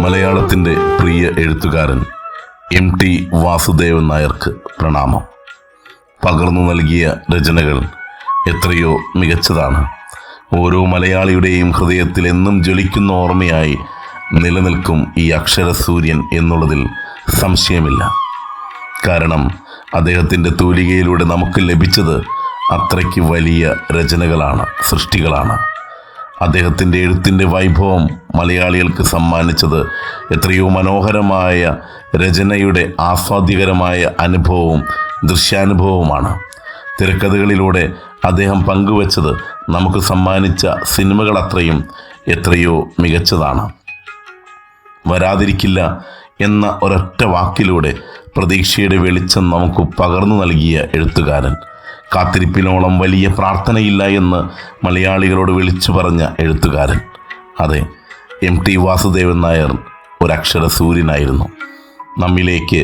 മലയാളത്തിൻ്റെ പ്രിയ എഴുത്തുകാരൻ MT വാസുദേവൻ നായർക്ക് പ്രണാമം. പകർന്നു നൽകിയ രചനകൾ എത്രയോ മികച്ചതാണ്. ഓരോ മലയാളിയുടെയും ഹൃദയത്തിൽ എന്നും ജ്വലിക്കുന്ന ഓർമ്മയായി നിലനിൽക്കും ഈ അക്ഷരസൂര്യൻ എന്നുള്ളതിൽ സംശയമില്ല. കാരണം അദ്ദേഹത്തിൻ്റെ തൂലികയിലൂടെ നമുക്ക് ലഭിച്ചത് അത്രയ്ക്ക് വലിയ രചനകളാണ്, സൃഷ്ടികളാണ്. അദ്ദേഹത്തിൻ്റെ എഴുത്തിൻ്റെ വൈഭവം മലയാളികൾക്ക് സമ്മാനിച്ചത് എത്രയോ മനോഹരമായ രചനയുടെ ആസ്വാദ്യകരമായ അനുഭവവും ദൃശ്യാനുഭവവുമാണ്. തിരക്കഥകളിലൂടെ അദ്ദേഹം പങ്കുവച്ചത് നമുക്ക് സമ്മാനിച്ച സിനിമകൾ എത്രയോ മികച്ചതാണ്. വരാതിരിക്കില്ല എന്ന ഒരൊറ്റ വാക്കിലൂടെ പ്രതീക്ഷയുടെ വെളിച്ചം നമുക്ക് പകർന്നു നൽകിയ എഴുത്തുകാരൻ. കാത്തിരിപ്പിനോളം വലിയ പ്രാർത്ഥനയില്ല എന്ന് മലയാളികളോട് വിളിച്ചു പറഞ്ഞ എഴുത്തുകാരൻ. അതെ, MT വാസുദേവൻ നായർ ഒരക്ഷര സൂര്യനായിരുന്നു. നമ്മിലേക്ക്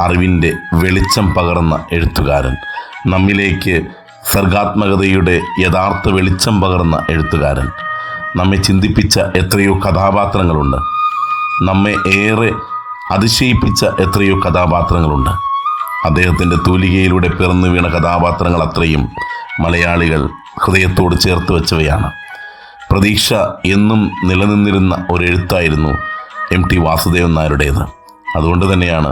അറിവിൻ്റെ വെളിച്ചം പകർന്ന എഴുത്തുകാരൻ, നമ്മിലേക്ക് സർഗാത്മകതയുടെ യഥാർത്ഥ വെളിച്ചം പകർന്ന എഴുത്തുകാരൻ. നമ്മെ ചിന്തിപ്പിച്ച എത്രയോ കഥാപാത്രങ്ങളുണ്ട്, നമ്മെ ഏറെ അതിശയിപ്പിച്ച എത്രയോ കഥാപാത്രങ്ങളുണ്ട്. അദ്ദേഹത്തിൻ്റെ തൂലികയിലൂടെ പിറന്നു വീണ കഥാപാത്രങ്ങൾ അത്രയും മലയാളികൾ ഹൃദയത്തോട് ചേർത്ത് വെച്ചവയാണ്. പ്രതീക്ഷ എന്നും നിലനിന്നിരുന്ന ഒരെഴുത്തായിരുന്നു MT വാസുദേവൻ നായരുടേത്. അതുകൊണ്ട് തന്നെയാണ്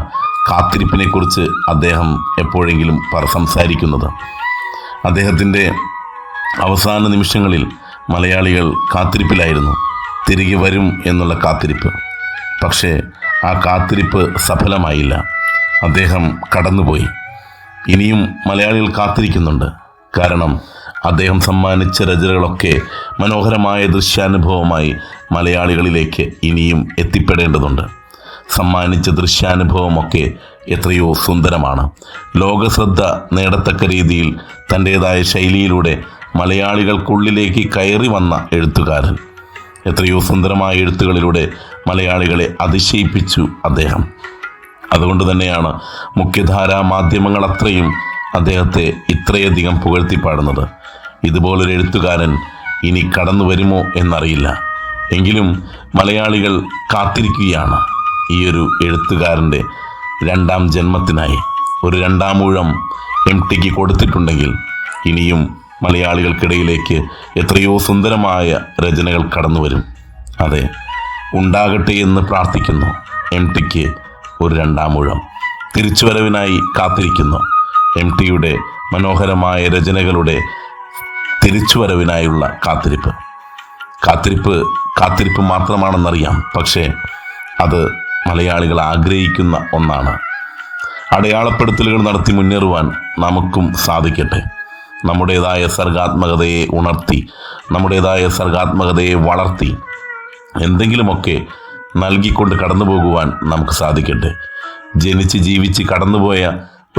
കാത്തിരിപ്പിനെക്കുറിച്ച് അദ്ദേഹം എപ്പോഴെങ്കിലും സംസാരിക്കുന്നത്. അദ്ദേഹത്തിൻ്റെ അവസാന നിമിഷങ്ങളിൽ മലയാളികൾ കാത്തിരിപ്പിലായിരുന്നു. തിരികെ വരും എന്നുള്ള കാത്തിരിപ്പ്. പക്ഷേ ആ കാത്തിരിപ്പ് സഫലമായില്ല. അദ്ദേഹം കടന്നുപോയി. ഇനിയും മലയാളികൾ കാത്തിരിക്കുന്നുണ്ട്. കാരണം അദ്ദേഹം സമ്മാനിച്ച രചനകളൊക്കെ മനോഹരമായ ദൃശ്യാനുഭവമായി മലയാളികളിലേക്ക് ഇനിയും എത്തിപ്പെടേണ്ടതുണ്ട്. സമ്മാനിച്ച ദൃശ്യാനുഭവമൊക്കെ എത്രയോ സുന്ദരമാണ്. ലോകശ്രദ്ധ നേടത്തക്ക രീതിയിൽ തൻ്റേതായ ശൈലിയിലൂടെ മലയാളികൾക്കുള്ളിലേക്ക് കയറി വന്ന എഴുത്തുകാരൻ. എത്രയോ സുന്ദരമായ എഴുത്തുകളിലൂടെ മലയാളികളെ അതിശയിപ്പിച്ചു അദ്ദേഹം. അതുകൊണ്ട് തന്നെയാണ് മുഖ്യധാരാ മാധ്യമങ്ങൾ അത്രയും അദ്ദേഹത്തെ ഇത്രയധികം പുകഴ്ത്തിപ്പാടുന്നത്. ഇതുപോലൊരു എഴുത്തുകാരൻ ഇനി കടന്നു വരുമോ എന്നറിയില്ല. എങ്കിലും മലയാളികൾ കാത്തിരിക്കുകയാണ് ഈയൊരു എഴുത്തുകാരൻ്റെ രണ്ടാം ജന്മത്തിനായി. ഒരു രണ്ടാമൂഴം MTക്ക് കൊടുത്തിട്ടുണ്ടെങ്കിൽ ഇനിയും മലയാളികൾക്കിടയിലേക്ക് എത്രയോ സുന്ദരമായ രചനകൾ കടന്നു വരും. അതെ, ഉണ്ടാകട്ടെ എന്ന് പ്രാർത്ഥിക്കുന്നു. MTക്ക് ഒരു രണ്ടാമൂഴം തിരിച്ചുവരവിനായി കാത്തിരിക്കുന്നു. MTയുടെ മനോഹരമായ രചനകളുടെ തിരിച്ചുവരവിനായുള്ള കാത്തിരിപ്പ് മാത്രമാണെന്നറിയാം. പക്ഷേ അത് മലയാളികൾ ആഗ്രഹിക്കുന്ന ഒന്നാണ്. അടയാളപ്പെടുത്തലുകൾ നടത്തി മുന്നേറുവാൻ നമുക്കും സാധിക്കട്ടെ. നമ്മുടേതായ സർഗാത്മകതയെ ഉണർത്തി, നമ്മുടേതായ സർഗാത്മകതയെ വളർത്തി എന്തെങ്കിലുമൊക്കെ നൽകിക്കൊണ്ട് കടന്നു പോകുവാൻ നമുക്ക് സാധിക്കട്ടെ. ജനിച്ച് ജീവിച്ച് കടന്നുപോയ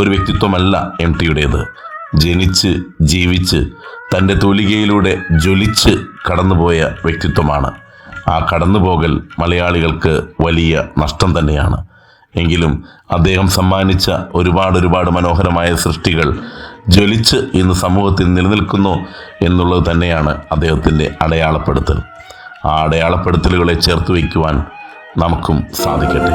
ഒരു വ്യക്തിത്വമല്ല MTയുടേത്. ജനിച്ച് ജീവിച്ച് തൻ്റെ തൂലികയിലൂടെ ജ്വലിച്ച് കടന്നുപോയ വ്യക്തിത്വമാണ്. ആ കടന്നുപോകൽ മലയാളികൾക്ക് വലിയ നഷ്ടം തന്നെയാണ്. എങ്കിലും അദ്ദേഹം സമ്മാനിച്ച ഒരുപാട് മനോഹരമായ സൃഷ്ടികൾ ജ്വലിച്ച് ഇന്ന് സമൂഹത്തിൽ നിലനിൽക്കുന്നു എന്നുള്ളത് തന്നെയാണ് അദ്ദേഹത്തിൻ്റെ അടയാളപ്പെടുത്തൽ. ആ അടയാളപ്പെടുത്തലുകളെ ചേർത്ത് വയ്ക്കുവാൻ നമുക്കും സാധിക്കട്ടെ.